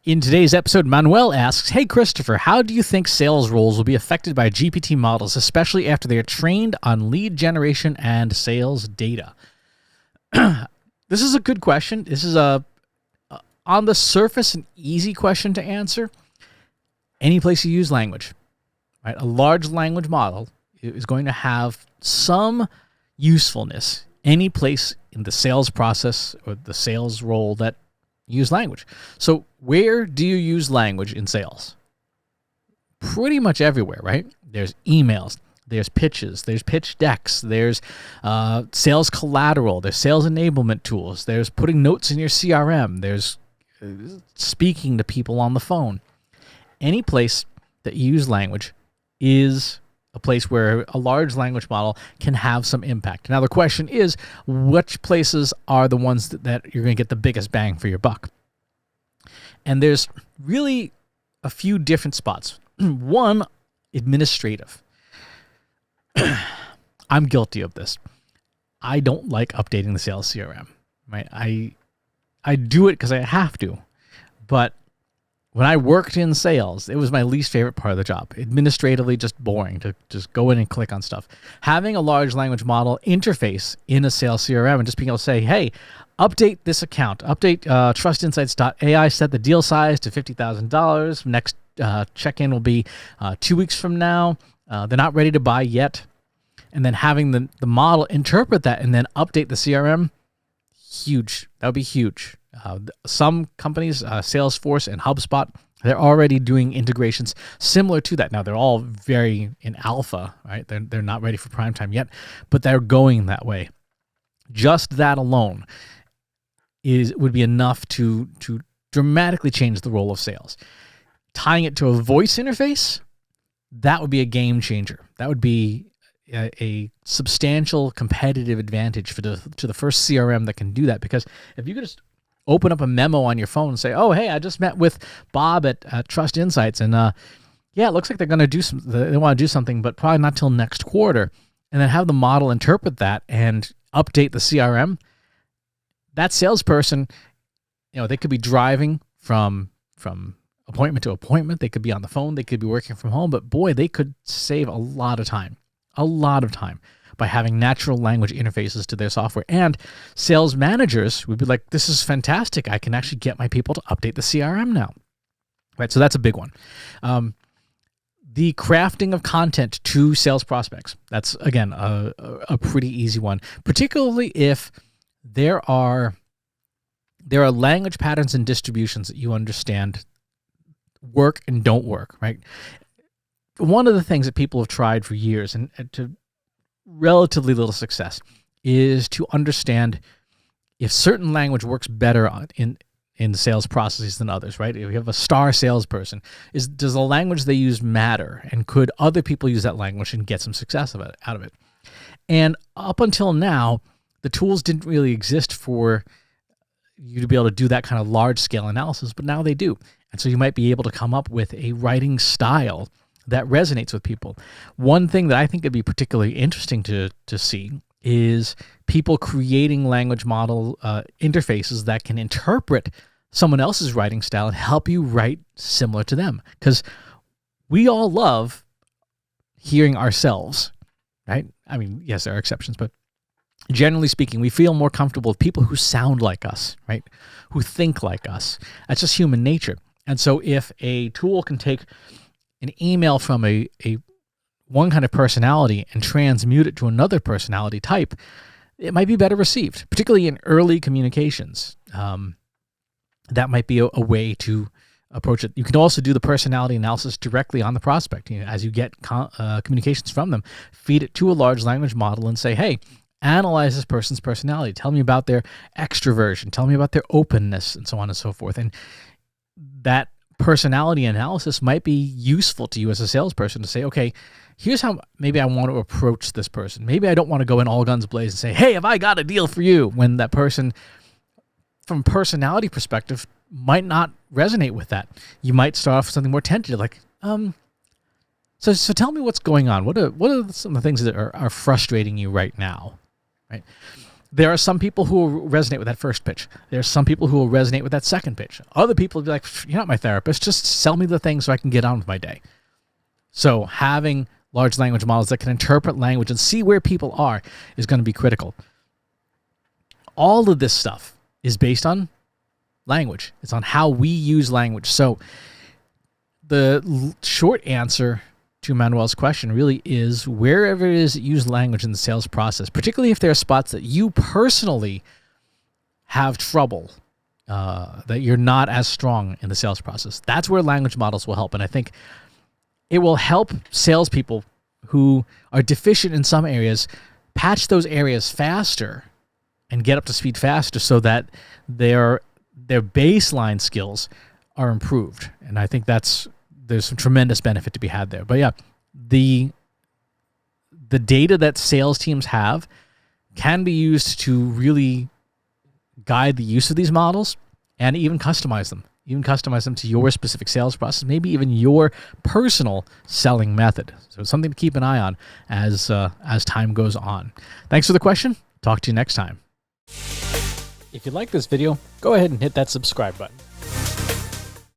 In today's episode, Manuel asks, "Hey Christopher, how do you think sales roles will be affected by GPT models, especially after they are trained on lead generation and sales data?" This is a good question. This is on the surface, an easy question to answer. Any place you use language, right? A large language model is going to have some usefulness any place in the sales process or the sales role that you use language. So where do you use language in sales? Pretty much everywhere, right? There's emails, there's pitches, there's pitch decks, there's sales collateral, there's sales enablement tools, there's putting notes in your CRM, there's speaking to people on the phone. Any place that you use language is a place where a large language model can have some impact. Now, the question is, which places are the ones that you're going to get the biggest bang for your buck? And there's really a few different spots. One, administrative. I'm guilty of this. I don't like updating the sales CRM. Right? I do it because I have to, but when I worked in sales, it was my least favorite part of the job. Administratively, just boring to just go in and click on stuff. Having a large language model interface in a sales CRM and just being able to say, hey, update this account, update trustinsights.ai, set the deal size to $50,000. Next check-in will be 2 weeks from now. They're not ready to buy yet. And then having the model interpret that and then update the CRM, huge. That would be huge. Some companies, Salesforce and HubSpot, they're already doing integrations similar to that. Now, they're all very in alpha, right? They're not ready for prime time yet, but they're going that way. Just that alone would be enough to dramatically change the role of sales. Tying it to a voice interface, that would be a game changer. That would be a substantial competitive advantage to the first CRM that can do that. Because if you could just open up a memo on your phone and say, "Oh, hey, I just met with Bob at Trust Insights, and yeah, it looks like they're going to do they want to do something, but probably not till next quarter," and then have the model interpret that and update the CRM. That salesperson, they could be driving from appointment to appointment. They could be on the phone. They could be working from home. But boy, they could save a lot of time by having natural language interfaces to their software. And sales managers would be like, this is fantastic. I can actually get my people to update the CRM now. Right, so that's a big one. The crafting of content to sales prospects. That's, again, a pretty easy one, particularly if there are language patterns and distributions that you understand work and don't work, right? One of the things that people have tried for years and to relatively little success is to understand if certain language works better in sales processes than others, right? If you have a star salesperson, does the language they use matter? And could other people use that language and get some success out of it? And up until now, the tools didn't really exist for you to be able to do that kind of large-scale analysis, but now they do. And so you might be able to come up with a writing style that resonates with people. One thing that I think would be particularly interesting to see is people creating language model interfaces that can interpret someone else's writing style and help you write similar to them. Because we all love hearing ourselves, right? I mean, yes, there are exceptions, but generally speaking, we feel more comfortable with people who sound like us, right? Who think like us. That's just human nature. And so if a tool can take an email from a one kind of personality and transmute it to another personality type, it might be better received, particularly in early communications. That might be a way to approach it. You can also do the personality analysis directly on the prospect. As you get communications from them, feed it to a large language model and say, hey, analyze this person's personality. Tell me about their extroversion. Tell me about their openness, and so on and so forth. And that personality analysis might be useful to you as a salesperson to say, okay, here's how maybe I want to approach this person. Maybe I don't want to go in all guns blazing and say, hey, have I got a deal for you? When that person, from a personality perspective, might not resonate with that. You might start off with something more tentative, like, so tell me what's going on. What are some of the things that are frustrating you right now? Right? There are some people who will resonate with that first pitch. There are some people who will resonate with that second pitch. Other people will be like, you're not my therapist. Just sell me the thing so I can get on with my day. So having large language models that can interpret language and see where people are is going to be critical. All of this stuff is based on language. It's on how we use language. So the short answer to Manuel's question really is, wherever it is that you use language in the sales process, particularly if there are spots that you personally have trouble, that you're not as strong in the sales process, that's where language models will help. And I think it will help salespeople who are deficient in some areas patch those areas faster and get up to speed faster so that their baseline skills are improved. And I think there's some tremendous benefit to be had there. But yeah, the data that sales teams have can be used to really guide the use of these models and even customize them. Even customize them to your specific sales process, maybe even your personal selling method. So it's something to keep an eye on as time goes on. Thanks for the question. Talk to you next time. If you like this video, go ahead and hit that subscribe button.